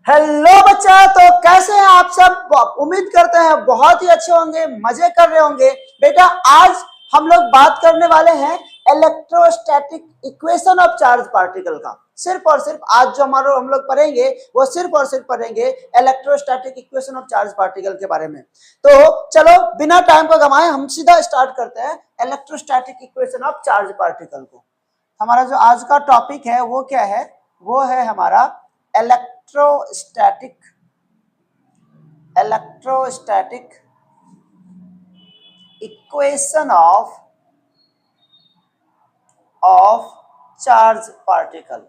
Hello बच्चा, तो कैसे हैं आप सब। उम्मीद करते हैं बहुत ही अच्छे होंगे, मजे कर रहे होंगे। बेटा आज हम लोग बात करने वाले हैं electrostatic equation of charge particle का। सिर्फ और सिर्फ आज जो हम लोग पढ़ेंगे वो सिर्फ और सिर्फ पढ़ेंगे electrostatic equation of charge particle के बारे में। तो चलो बिना टाइम को गंवाए हम सीधा स्टार्ट करते हैं electrostatic equation of charge particle को। हमारा जो आज का टॉपिक है वो क्या है, वो है हमारा electrostatic equation of charge particle.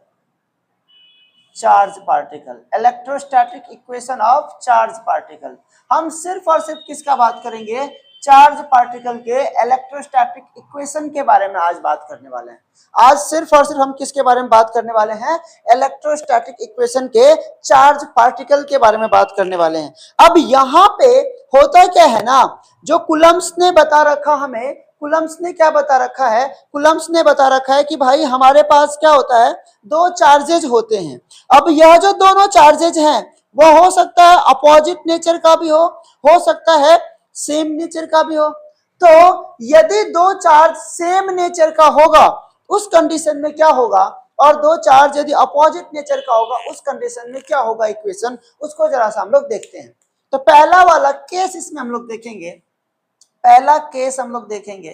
Electrostatic equation of charge particle. हम सिर्फ और सिर्फ किसका बात करेंगे, चार्ज पार्टिकल के इलेक्ट्रोस्टैटिक इक्वेशन के बारे में आज बात करने वाले हैं। आज सिर्फ और सिर्फ हम किसके बारे में बात करने वाले हैं, इलेक्ट्रोस्टैटिक इक्वेशन के चार्ज पार्टिकल के बारे में बात करने वाले हैं। अब यहाँ पे होता क्या है ना, जो कूलम्ब्स ने बता रखा हमें, कूलम्ब्स ने क्या बता रखा है, कूलम्ब्स ने बता रखा है कि भाई हमारे पास क्या होता है, दो चार्जेज होते हैं। अब यह जो दोनों चार्जेज हैं वो हो सकता है अपोजिट नेचर का भी हो सकता है सेम नेचर का भी हो। तो यदि दो चार्ज सेम नेचर का होगा उस कंडीशन में क्या होगा, और दो चार्ज यदि अपोजिट नेचर का होगा उस कंडीशन में क्या होगा इक्वेशन, उसको जरा सा हम लोग देखते हैं। तो पहला वाला केस इसमें हम लोग देखेंगे, पहला केस हम लोग देखेंगे,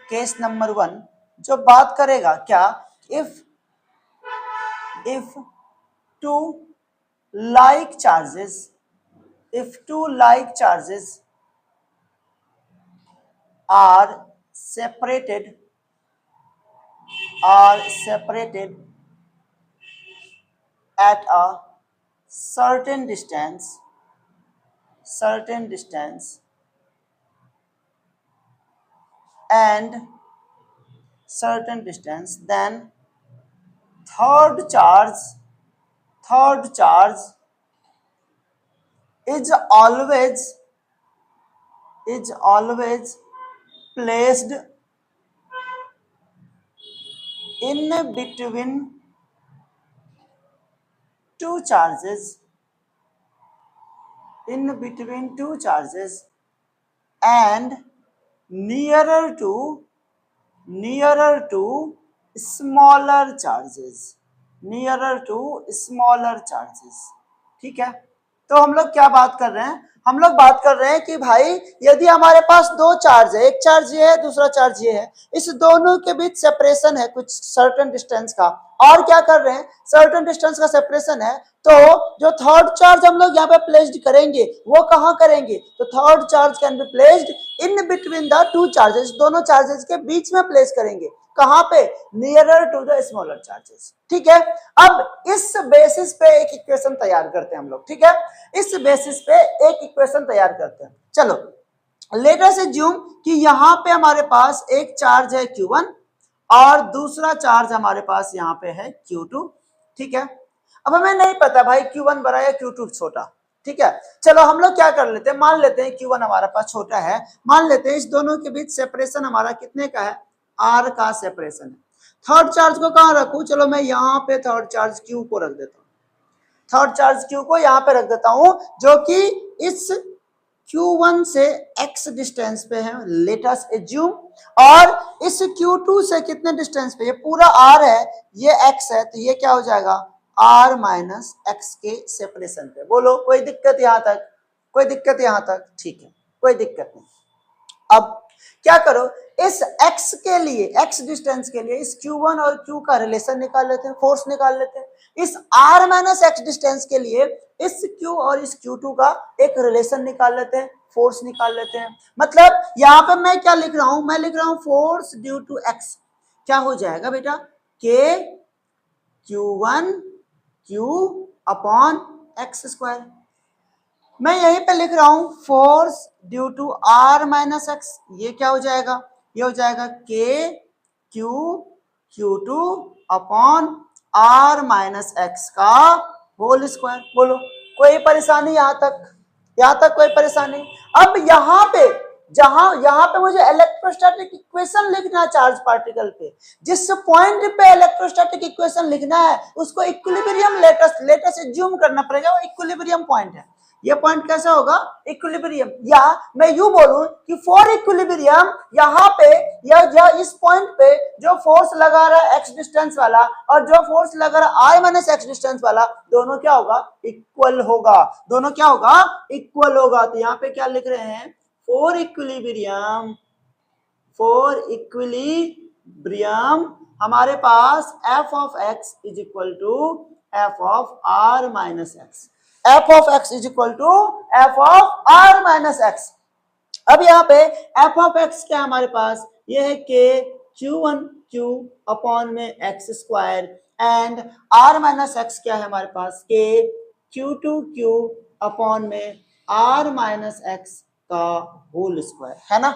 केस नंबर 1 जो बात करेगा क्या, if two like charges are separated at a certain distance then third charge is always placed in between two charges and nearer to smaller charges। ठीक है, तो हम लोग क्या बात कर रहे हैं, हम लोग बात कर रहे हैं कि भाई यदि हमारे पास दो चार्ज है, एक चार्ज ये है दूसरा चार्ज ये है, इस दोनों के बीच सेपरेशन है कुछ सर्टेन डिस्टेंस का, और क्या कर रहे हैं, सर्टेन डिस्टेंस का सेपरेशन है, तो जो थर्ड चार्ज हम लोग यहाँ पे प्लेस्ड करेंगे वो कहाँ करेंगे, तो third charge can be placed in between the two charges, दोनों चार्जेस के बीच में प्लेस करेंगे, कहाँ पे, nearer to the smaller charges. ठीक है, अब इस बेसिस पे एक इक्वेशन तैयार करते हैं हम लोग। ठीक है, इस बेसिस पे एक इक्वेशन तैयार करते हैं। चलो लेट अस अज्यूम कि यहाँ पे हमारे पास एक चार्ज है Q1 और दूसरा चार्ज हमारे पास यहाँ पे है Q2। ठीक है, अब हमें नहीं पता भाई Q1 बड़ा या Q2 छोटा। ठीक है, चलो हम लोग क्या कर लेते हैं, मान लेते हैं Q1 हमारा पास छोटा है, मान लेते हैं इस दोनों के बीच सेपरेशन हमारा कितने का है, R का सेपरेशन है। थर्ड चार्ज को कहाँ रखूं, चलो मैं यहाँ पे थर्ड चार्ज Q को रख देता हूँ, थर्ड चार्ज Q को यहाँ पे रख देता हूँ, जो कि इस Q1 से x डिस्टेंस पे है, लेट अस अज्यूम, और इस Q2 से कितने डिस्टेंस पे, ये पूरा R है ये x है, तो ये क्या हो जाएगा R माइनस x के सेपरेशन पे। बोलो कोई दिक्कत यहाँ तक, कोई दिक्कत यहाँ तक, ठीक है कोई दिक्कत नहीं। अब क्या करो, इस x के लिए, x डिस्टेंस के लिए इस Q1 और Q का रिलेशन निकाल लेते हैं, फोर्स निकाल लेते हैं। इस R माइनस x डिस्टेंस के लिए इस Q और इस Q2 का एक रिलेशन निकाल लेते हैं, फोर्स निकाल लेते हैं। मतलब यहाँ पे मैं क्या लिख रहा हूं, मैं लिख रहा हूं फोर्स ड्यू टू x, क्या हो जाएगा बेटा, K Q1 Q upon x square. मैं यहीं पे लिख रहा हूं force due to R minus x, ये क्या हो जाएगा, ये हो जाएगा K Q Q2 upon R minus x का होल स्क्वायर। बोलो कोई परेशानी यहाँ तक कोई परेशानी। अब यहाँ पे जहां यहाँ पे मुझे इलेक्ट्रोस्टैटिक इक्वेशन लिखना है चार्ज पार्टिकल पे, जिस पॉइंट पे इलेक्ट्रोस्टैटिक इक्वेशन लिखना है उसको इक्विलिब्रियम लेटस एज्यूम करना पड़ेगा, वो इक्विलिब्रियम पॉइंट है। ये पॉइंट कैसा होगा? इक्विलिब्रियम। या मैं यूं बोलूं कि फॉर इक्विलिब्रियम यहाँ पे या इस पॉइंट पे जो फोर्स लगा रहा है x डिस्टेंस वाला और जो फोर्स लगा रहा है i - x डिस्टेंस वाला, दोनों क्या होगा? इक्वल होगा। दोनों क्या होगा? इक्वल होगा। तो यहाँ पे क्या लिख रहे हैं? फॉर इक्विलिब्रियम हमारे पास f of x is equal to f of r minus x, f of x is equal to f of r minus x. अब यहाँ पे f ऑफ x क्या है हमारे पास? ये है k q1q अपॉन में x square and r minus x क्या है हमारे पास? k q2q अपॉन में r माइनस एक्स का होल स्क्वायर, है ना।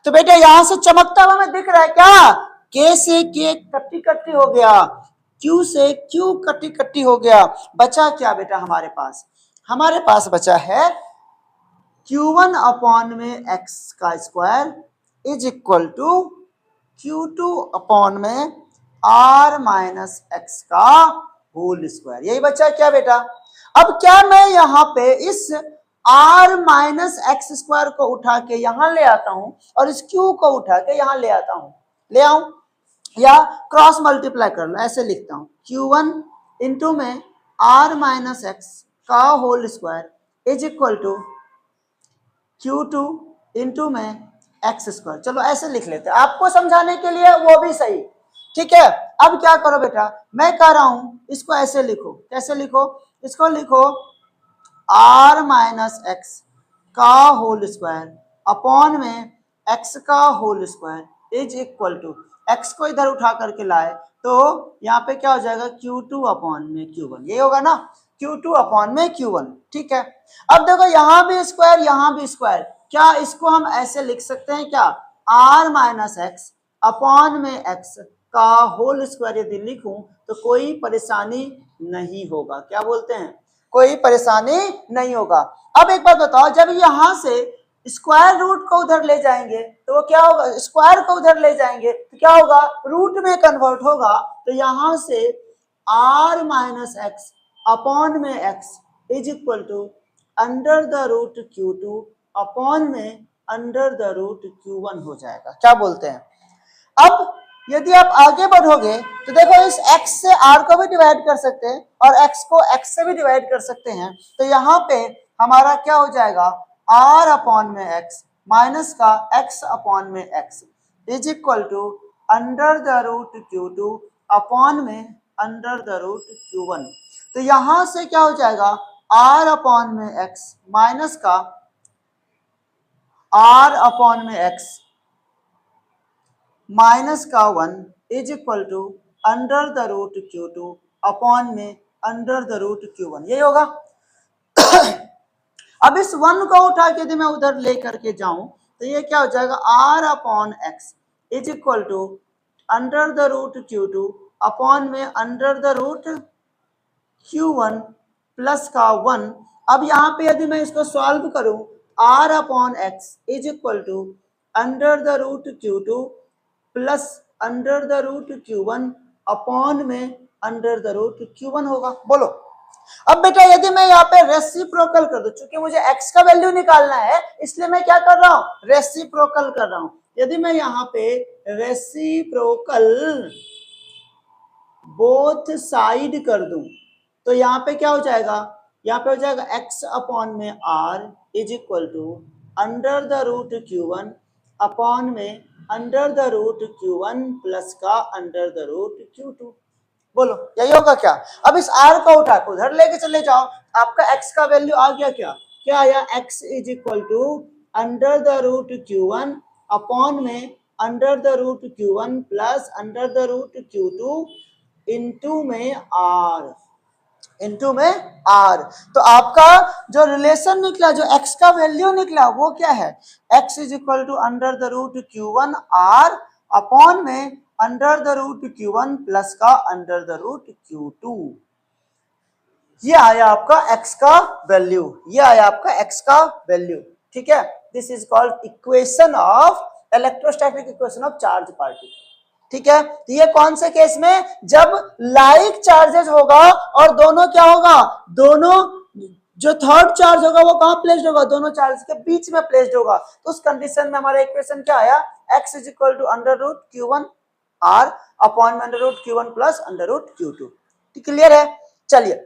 तो बेटा यहां से चमकता हुआ हमें दिख रहा है क्या? k से k कट्टी कट्टी हो गया, q से q कट्टी कट्टी हो गया। बचा क्या बेटा हमारे पास? हमारे पास बचा है q1 अपॉन में x का square is equal to q2 upon में r माइनस एक्स का होल स्क्वायर। यही बचा क्या बेटा? अब क्या मैं यहाँ पे इस r माइनस एक्स स्क्वायर को उठा के यहां ले आता हूं और इस q को उठा के यहां ले आता हूं, ले आऊं, या क्रॉस मल्टीप्लाई कर लो, ऐसे लिखता हूं q1 इंटू में r माइनस एक्स का whole square is equal to q2 into में एक्स स्क्वायर। चलो ऐसे लिख लेते हैं आपको समझाने के लिए, वो भी सही, ठीक है। अब क्या करो बेटा, मैं कह रहा हूं इसको ऐसे लिखो। कैसे लिखो? इसको लिखो r माइनस एक्स का होल स्क्वायर अपॉन में x का whole square is equal to, x को इधर उठा करके लाए तो यहाँ पे क्या हो जाएगा? q2 अपॉन में q1, ये होगा ना, q2 अपॉन में q1, ठीक है। अब देखो यहाँ भी स्क्वायर यहाँ भी स्क्वायर, क्या इसको हम ऐसे लिख सकते हैं क्या? r माइनस एक्स अपॉन में x का होल स्क्वायर यदि लिखूं तो कोई परेशानी नहीं होगा। क्या बोलते हैं? कोई परेशानी नहीं होगा। अब एक बात बताओ, जब यहां से स्क्वायर रूट को उधर ले जाएंगे तो वो क्या होगा? स्क्वायर को उधर ले जाएंगे तो क्या होगा? रूट में कन्वर्ट होगा। तो यहां से r माइनस एक्स अपॉन में x is equal to under the root q2 upon में अंडर द रूट q1 हो जाएगा। क्या बोलते हैं? अब यदि आप आगे बढ़ोगे तो देखो इस x से r को भी डिवाइड कर सकते हैं और x को x से भी डिवाइड कर सकते हैं। तो यहाँ पे हमारा क्या हो जाएगा? r अपॉन में x माइनस का x अपॉन में x is equal to under the root q2 upon में अंडर द रूट q1। तो यहां से क्या हो जाएगा? r अपॉन में x माइनस का r अपॉन में x माइनस का 1 is equal to under the root q2 upon में अंडर द रूट q1, यही होगा। अब इस 1 को उठा के यदि मैं उधर ले करके जाऊं तो ये क्या हो जाएगा? r upon x is equal to under the root q2 upon में under the root q1 plus का 1। अब यहाँ पे यदि मैं इसको सॉल्व करूं, r upon x is equal to under the root q2 plus under the root q1 upon में अंडर द रूट q1 होगा। बोलो। अब बेटा यदि मैं यहाँ पे रेसिप्रोकल कर दूं, चूंकि मुझे x का वैल्यू निकालना है इसलिए मैं क्या कर रहा हूं? रेसिप्रोकल कर रहा हूं। यदि मैं यहाँ पे रेसिप्रोकल बोथ साइड कर दूं तो यहाँ पे क्या हो जाएगा? यहाँ पे हो जाएगा x अपॉन में r is equal to under the root q1 upon में under the root q1 plus का अंडर द रूट q2। बोलो यही होगा क्या? अब इस r को उठा कर उधर लेके चले जाओ, आपका x का वैल्यू आ गया क्या? क्या आया? x is equal to under the root q1 upon में under the root q1 plus under the root q2 into में r, इंटू में r। तो आपका जो रिलेशन निकला, जो x का वैल्यू निकला वो क्या है? x is equal to under the root q1 r upon में under the root q1 plus का अंडर द रूट q2। ये आया आपका x का वैल्यू, ये आया आपका x का वैल्यू, ठीक है। This is called equation of electrostatic equation of charge particle. ठीक है, तो ये कौन से केस में, जब लाइक चार्जेस होगा और दोनों क्या होगा, दोनों जो थर्ड चार्ज होगा वो कहां प्लेस्ड होगा, दोनों चार्ज के बीच में प्लेस्ड होगा। तो उस कंडीशन में हमारा इक्वेशन क्या आया, x is equal to under root q1 r upon under root q1 plus under root q2। Clear है। चलिए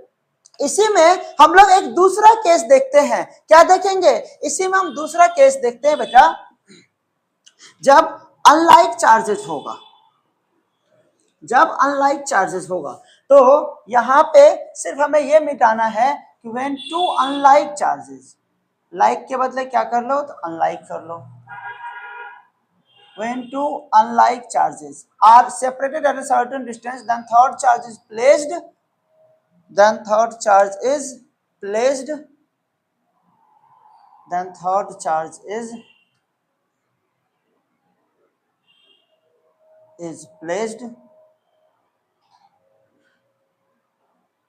इसी में हम लोग एक दूसरा केस देखते हैं, क्या देखेंगे, इसी में हम दूसरा केस देखते हैं बेटा, जब अनलाइक चार्जेस होगा, जब अनलाइक चार्जेस होगा तो यहां पे सिर्फ हमें यह मिटाना है कि when two unlike charges, like के बदले क्या कर लो, तो अनलाइक कर लो। When two unlike charges are separated at a certain distance, then third charge is placed. Then third charge is placed. Then third charge is placed.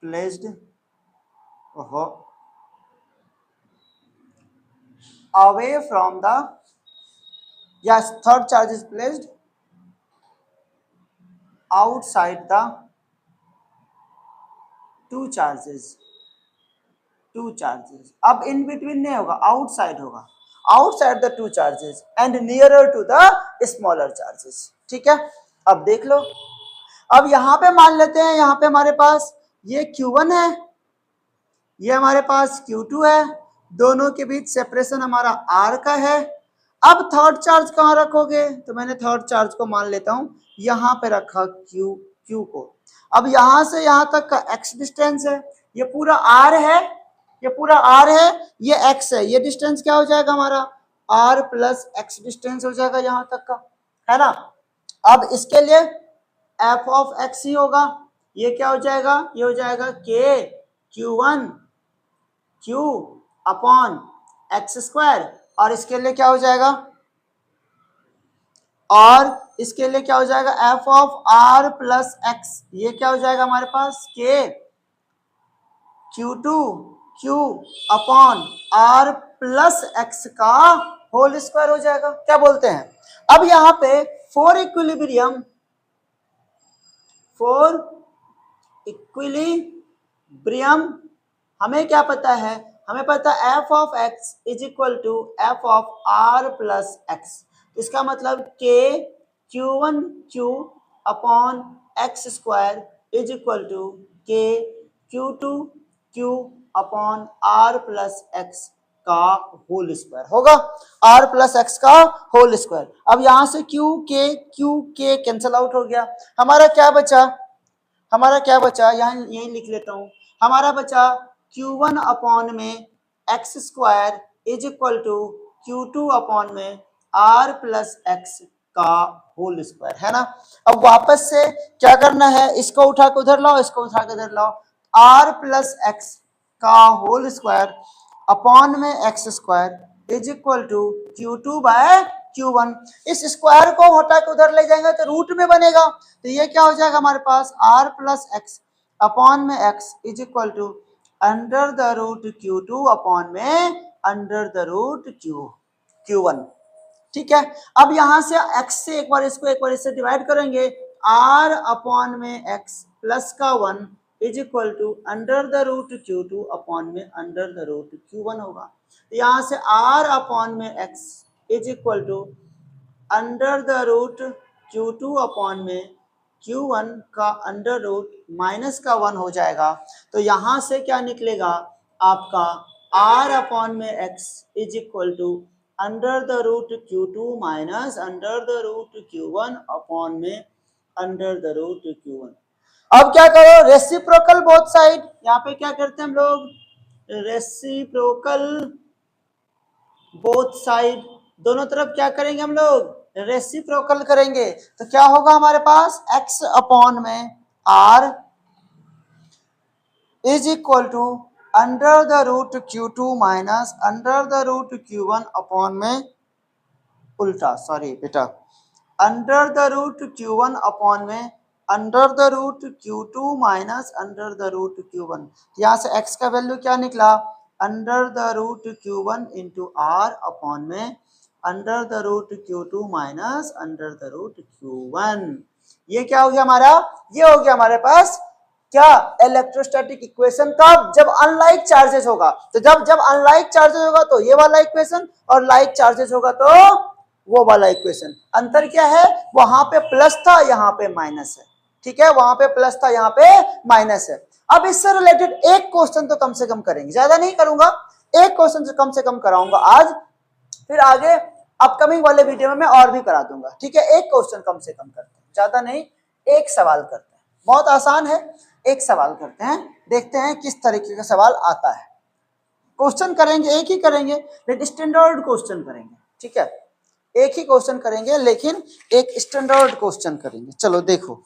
Placed. Away from the. Yes, third charge is placed outside the two charges. अब in between नहीं होगा, outside होगा, outside the two charges and nearer to the smaller charges. ठीक है, अब देख लो, अब यहां पे मान लेते हैं, यहां पे हमारे पास ये Q1 है, ये हमारे पास Q2 है, दोनों के बीच सेपरेशन हमारा R का है। अब थर्ड चार्ज कहां रखोगे, तो मैंने थर्ड चार्ज को मान लेता हूं यहां पे रखा Q को। अब यहां से यहां तक का x डिस्टेंस है, ये पूरा R है, ये पूरा R है, ये x है, ये डिस्टेंस क्या हो जाएगा हमारा R प्लस x डिस्टेंस हो जाएगा यहां तक का, है ना। अब इसके लिए f ऑफ x ही होगा, ये क्या हो जाएगा, ये हो जाएगा k Q1 Q upon x square, और इसके लिए क्या हो जाएगा, और इसके लिए क्या हो जाएगा f of r plus x, ये क्या हो जाएगा हमारे पास k Q2 Q upon r plus x का होल स्क्वायर हो जाएगा। क्या बोलते हैं, अब यहां पे फॉर इक्विलिब्रियम हमें क्या पता है, हमें पता है f of x is equal to f of r plus x। इसका मतलब k Q1 Q upon x square is equal to k Q2 Q upon r plus x का होल स्क्वायर होगा, r प्लस x का whole square. अब यहां से q k cancel out हो गया, हमारा क्या बचा, हमारा क्या बचा, यहाँ यही लिख लेता हूं, हमारा बचा Q1 अपॉन में x square is equal to Q2 upon में r प्लस x का होल स्क्वायर, है ना। अब वापस से क्या करना है, इसको उठा के उधर लाओ, इसको उठा के उधर लाओ, r प्लस x का होल स्क्वायर अपॉन में x square is equal to Q2 by Q1। इस स्क्वायर को हटा के उधर ले जाएंगे तो रूट में बनेगा, तो ये क्या हो जाएगा हमारे पास r प्लस x अपॉन में x is equal to under the root Q2 upon में अंडर द रूट Q1। ठीक है, अब यहां से x से एक बार इसको एक बार इससे डिवाइड करेंगे, r अपॉन में x प्लस का 1 is equal to under the root Q2 upon में अंडर द रूट Q1 होगा। यहां से r अपॉन में x is equal to under the root Q2 upon में Q1 का अंडर रूट माइनस का 1 हो जाएगा। तो यहां से क्या निकलेगा आपका r अपॉन में x is equal to under the root Q2 minus under the root Q1 upon में अंडर द रूट Q1। अब क्या करो, रेसिप्रोकल बोथ साइड, यहाँ पे क्या करते हैं हम लोग, रेसिप्रोकल बोथ साइड, दोनों तरफ क्या करेंगे हम लोग, रेसिप्रोकल करेंगे। तो क्या होगा हमारे पास x अपॉन में r is equal to under the root Q2 minus under the root Q1 upon में उल्टा, सॉरी बेटा, under the root Q1 upon में under the root Q2 minus under the root Q1। यहाँ से x का value क्या निकला, under the root Q1 into R upon में under the root Q2 minus under the root Q1। ये क्या हो गया हमारा, ये हो गया हमारे पास क्या, इलेक्ट्रोस्टैटिक इक्वेशन का जब अनलाइक चार्जेस होगा। तो जब अनलाइक चार्जेस होगा तो ये वाला इक्वेशन, और लाइक चार्जेस होगा तो वो वाला इक्वेशन। अंतर क्या है, वहां पे प्लस था यहाँ पे माइनस है, ठीक है, वहां पे प्लस था यहाँ पे माइनस है। अब इससे रिलेटेड एक क्वेश्चन तो कम से कम करेंगे, ज्यादा नहीं करूंगा, एक क्वेश्चन से कम कराऊंगा आज, फिर आगे अपकमिंग वाले वीडियो में मैं और भी करा दूंगा, ठीक है। एक क्वेश्चन कम से कम करते हैं, ज्यादा नहीं, एक सवाल करते हैं, बहुत आसान है, एक सवाल करते हैं, देखते हैं किस तरीके का सवाल आता है। क्वेश्चन करेंगे एक ही करेंगे, लेकिन स्टैंडर्ड क्वेश्चन करेंगे, ठीक है, एक ही क्वेश्चन करेंगे लेकिन एक स्टैंडर्ड क्वेश्चन करेंगे। चलो देखो,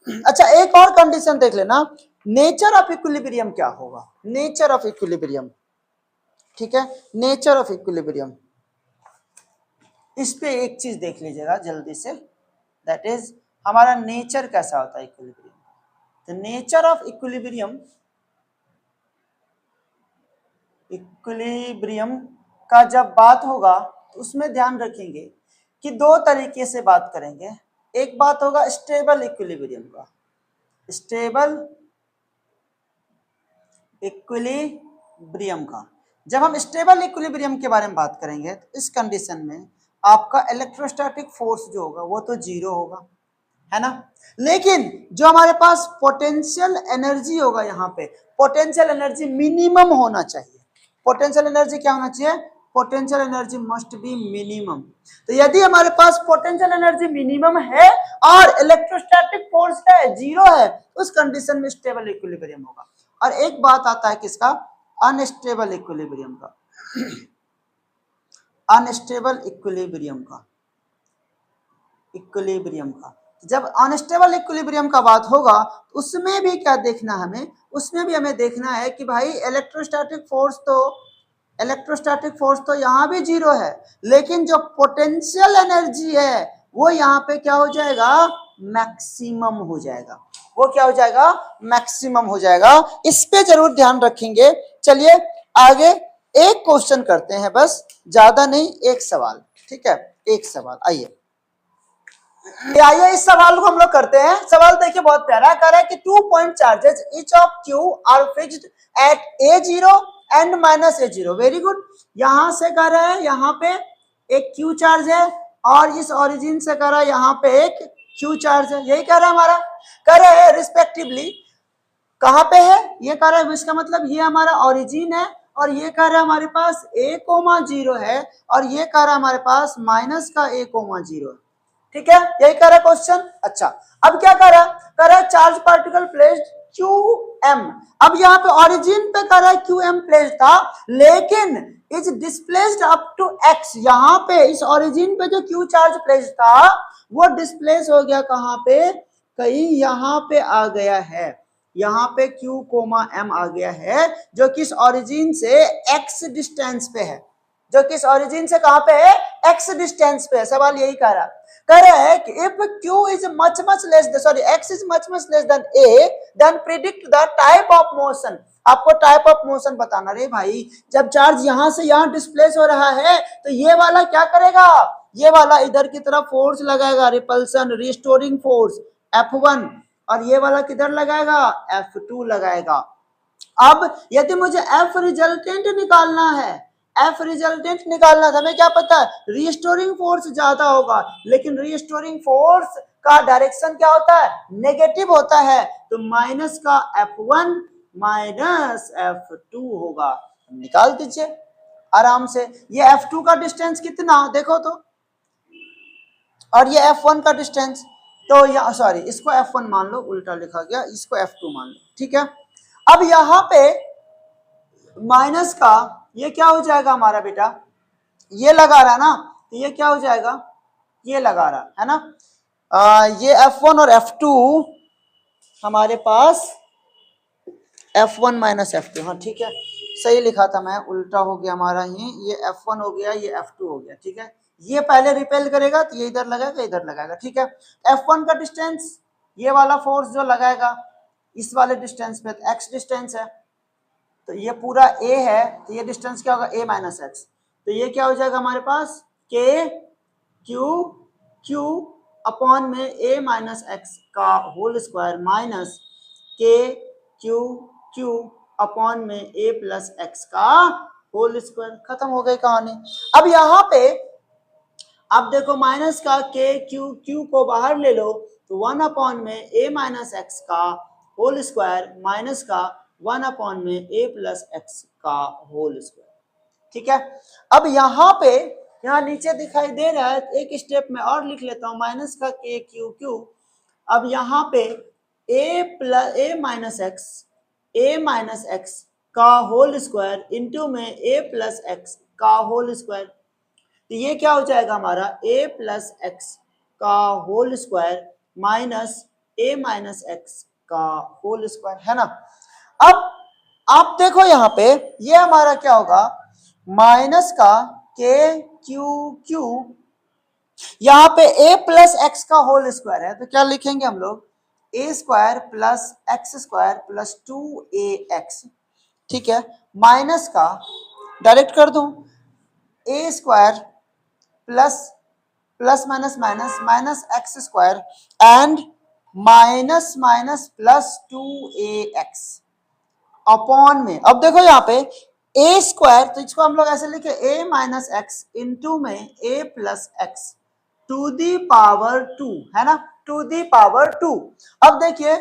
अच्छा एक और कंडीशन देख लेना, नेचर ऑफ इक्विलिब्रियम क्या होगा, नेचर ऑफ इक्विलिब्रियम, ठीक है, नेचर ऑफ इक्विलिब्रियम, इस पे एक चीज देख लीजिएगा जल्दी से, दैट इज हमारा नेचर कैसा होता है इक्विलिब्रियम। तो नेचर ऑफ इक्विलिब्रियम, इक्विलिब्रियम का जब बात होगा तो उसमें ध्यान रखेंगे कि दो तरीके से बात करेंगे। एक बात होगा स्टेबल इक्विलिब्रियम का, स्टेबल इक्विलिब्रियम का। जब हम स्टेबल इक्विलिब्रियम के बारे में बात करेंगे तो इस कंडीशन में आपका इलेक्ट्रोस्टैटिक फोर्स जो होगा वो तो जीरो होगा, है ना, लेकिन जो हमारे पास पोटेंशियल एनर्जी होगा, यहाँ पे पोटेंशियल एनर्जी मिनिमम होना चाहिए। पोटेंशियल एनर्जी क्या होना चाहिए, potential energy must be minimum. तो यदि हमारे पास पोटेंशियल एनर्जी मिनिमम है और इलेक्ट्रोस्टैटिक फोर्स है जीरो है, उस कंडीशन में स्टेबल इक्विलिब्रियम होगा। और एक बात आता है किसका, अनस्टेबल इक्विलिब्रियम का, अनस्टेबल इक्विलिब्रियम का, इक्विलिब्रियम का। जब अनस्टेबल इक्विलिब्रियम का बात होगा उसमें भी क्या देखना हमें, उसमें भी हमें देखना है कि भाई इलेक्ट्रोस्टैटिक फोर्स तो यहाँ भी जीरो है, लेकिन जो पोटेंशियल एनर्जी है वो यहाँ पे क्या हो जाएगा, मैक्सिमम हो जाएगा, वो क्या हो जाएगा, मैक्सिमम हो जाएगा। इस पे जरूर ध्यान रखेंगे। चलिए आगे एक क्वेश्चन करते हैं, बस ज्यादा नहीं, एक सवाल, ठीक है, एक सवाल। आइए आइए इस सवाल को हम लोग करते हैं। सवाल देखिए बहुत प्यारा, कह रहा है कि 2 point charges each of Q R fixed at a0 and minus a0। Very good, यहां से कह रहा है यहाँ पे एक क्यू चार्ज है और इस ओरिजिन से कह रहा है यहाँ पे एक क्यू चार्ज है, यही कह रहा है हमारा, कह रहा है रिस्पेक्टिवली कहाँ पे है, ये कह रहा है, इसका मतलब ये हमारा ओरिजिन है और ये कह रहा है हमारे पास a,0 है और ये कह रहा है हमारे पास माइनस का a,0 है, ठीक है, यही कह रहा है क्वेश्चन। अच्छा अब क्या कह रहा है चार्ज पार्टिकल प्लेस्ड QM। अब यहाँ पे ओरिजिन पे कह रहा है QM प्लेस्ड था, लेकिन is displaced up to x। यहाँ पे इस ओरिजिन पे जो Q चार्ज प्लेस्ड था वो डिस्प्लेस हो गया कहाँ पे, कहीं यहाँ पे आ गया है, यहाँ पे Q, M आ गया है, जो कि इस ओरिजिन से x डिस्टेंस पे है, जो कि इस ओरिजिन से कहां पे है, x डिस्टेंस पे है। सवाल यही कह रहा है कि if q is much less sorry x is much less than a then predict the type of motion. आपको टाइप ऑफ मोशन बताना। रे भाई जब चार्ज यहां से यहां डिस्प्लेस हो रहा है तो ये वाला क्या करेगा, ये वाला इधर की तरफ फोर्स लगाएगा, रिपल्सन रिस्टोरिंग फोर्स F1, और ये वाला किधर लगाएगा, F2 लगाएगा। अब यदि मुझे F रिजल्टेंट निकालना है, F रिजल्टेंट निकालना था, हमें क्या पता है रीस्टोरिंग फोर्स ज्यादा होगा, लेकिन रीस्टोरिंग फोर्स का डायरेक्शन क्या होता है, नेगेटिव होता है, तो माइनस का F1 माइनस F2 होगा। निकाल दीजिए आराम से। ये F2 का डिस्टेंस कितना देखो तो, और ये F1 का डिस्टेंस, तो यहाँ सॉरी इसको F1 मान लो, उल्टा लिखा गया, इसको F2 मान लो, ठीक है। अब यहाँ पे माइनस का ये क्या हो जाएगा हमारा बेटा, ये लगा रहा है ना, तो ये क्या हो जाएगा, ये लगा रहा है ना, ये F1 और F2 हमारे पास F1 माइनस F2, हाँ ठीक है, सही लिखा था मैं, उल्टा हो गया हमारा ही, ये F1 हो गया, ये F2 हो गया, ठीक है। ये पहले रिपेल करेगा तो ये इधर लगाएगा, इधर लगाएगा, ठीक है। F1 का डिस्टेंस, ये वाला फोर्स जो लगाएगा इस वाले डिस्टेंस पे, x डिस्टेंस है, तो ये पूरा a है, तो ये डिस्टेंस क्या होगा, a माइनस एक्स। तो ये क्या हो जाएगा हमारे पास, k क्यू अपॉन में a माइनस एक्स का whole square minus k q upon में a प्लस एक्स का होल स्क्वायर। खत्म हो गई कहानी। अब यहाँ पे अब देखो माइनस का क्यू को बाहर ले लो, तो 1 अपॉन में a माइनस एक्स का होल स्क्वायर माइनस का 1 अपॉन में a प्लस एक्स का होल स्क्वायर। ठीक है, अब यहाँ पे यहाँ नीचे दिखाई दे रहा है, एक स्टेप में और लिख लेता हूं, माइनस का क्यू। अब यहाँ पे a माइनस एक्स का होल स्क्वायर इंटू में a प्लस एक्स का होल स्क्वायर। तो ये क्या हो जाएगा हमारा, a प्लस एक्स का whole square minus a minus x का होल स्क्वायर, है ना। अब आप देखो यहाँ पे ये हमारा क्या होगा, माइनस का क्यू यहाँ पे a प्लस एक्स का होल स्क्वायर है, तो क्या लिखेंगे हम लोग, a square plus x square plus 2ax। ठीक है, माइनस का डायरेक्ट कर दूं, a square plus minus x square and minus plus 2ax upon में। अब देखो यहाँ पे a स्क्वायर, तो इसको हम लोग ऐसे लिखे a माइनस एक्स इंटू में a plus x to the power 2, है ना, टू दी पावर 2। अब देखिए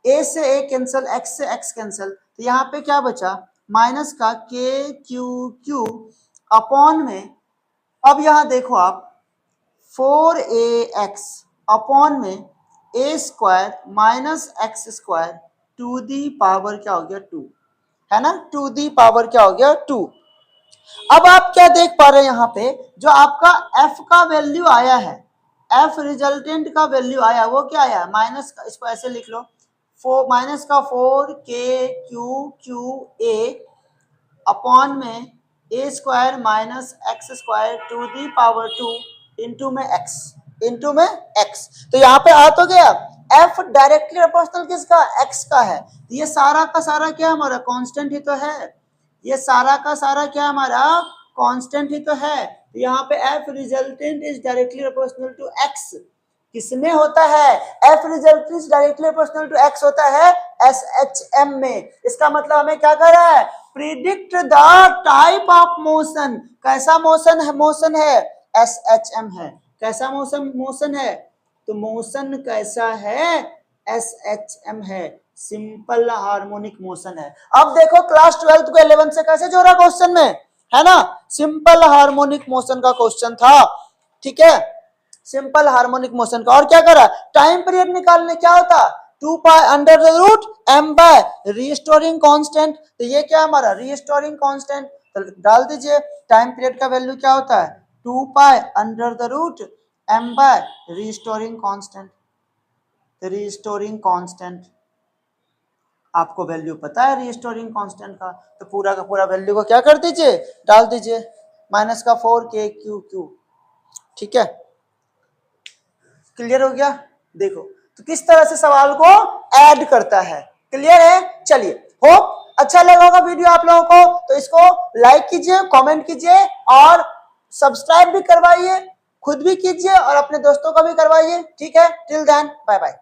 a से a कैंसिल, x से x कैंसिल, तो यहाँ पे क्या बचा, माइनस का क्यू अपॉन में, अब यहाँ देखो आप 4ax अपॉन में a square minus x square to the power क्या हो गया 2, है ना, टू दी पावर क्या हो गया 2। अब आप क्या देख पा रहे हैं यहाँ पे, जो आपका f का वैल्यू आया है, f रिजल्टेंट का वैल्यू आया, वो क्या आया, माइनस का, इसको ऐसे लिख लो, माइनस का 4k a अपॉन में a square minus x square to the power 2 into में x। तो यहाँ पे आ तो गया, f डायरेक्टली प्रोपोर्शनल किसका, x का है। तो ये सारा का सारा क्या हमारा कांस्टेंट ही तो है, ये सारा का सारा क्या हमारा कांस्टेंट ही तो है। तो यहाँ पे f resultant is directly proportional to x, किसमें होता है, f resultant is directly proportional to x होता है SHM में। इसका मतलब हमें क्या कर रहा है, predict the type of motion, कैसा मोशन है SHM है, कैसा मोशन है, तो मोशन कैसा है SHM है, सिंपल हार्मोनिक मोशन है। अब देखो क्लास 12 को 11 से कैसे जोड़ा क्वेश्चन में, है ना, सिंपल हार्मोनिक मोशन का क्वेश्चन था। ठीक है, सिंपल हार्मोनिक मोशन का। और क्या करा, टाइम पीरियड निकालने, क्या होता, 2 pi under the root m by restoring constant. तो ये क्या हमारा रीस्टोरिंग कांस्टेंट, तो डाल दीजिए, टाइम पीरियड का वैल्यू क्या होता है, 2 pi under the root m by restoring constant. Restoring constant आपको वैल्यू पता है रीस्टोरिंग कांस्टेंट का, तो पूरा का पूरा वैल्यू को क्या कर दीजिए, डाल दीजिए, माइनस का 4k। ठीक है, क्लियर हो गया। देखो तो किस तरह से सवाल को ऐड करता है, क्लियर है। चलिए, होप अच्छा लगा होगा वीडियो आप लोगों को, तो इसको लाइक कीजिए, कमेंट कीजिए और सब्सक्राइब भी करवाइए, खुद भी कीजिए और अपने दोस्तों को भी करवाइए। ठीक है, टिल देन बाय बाय।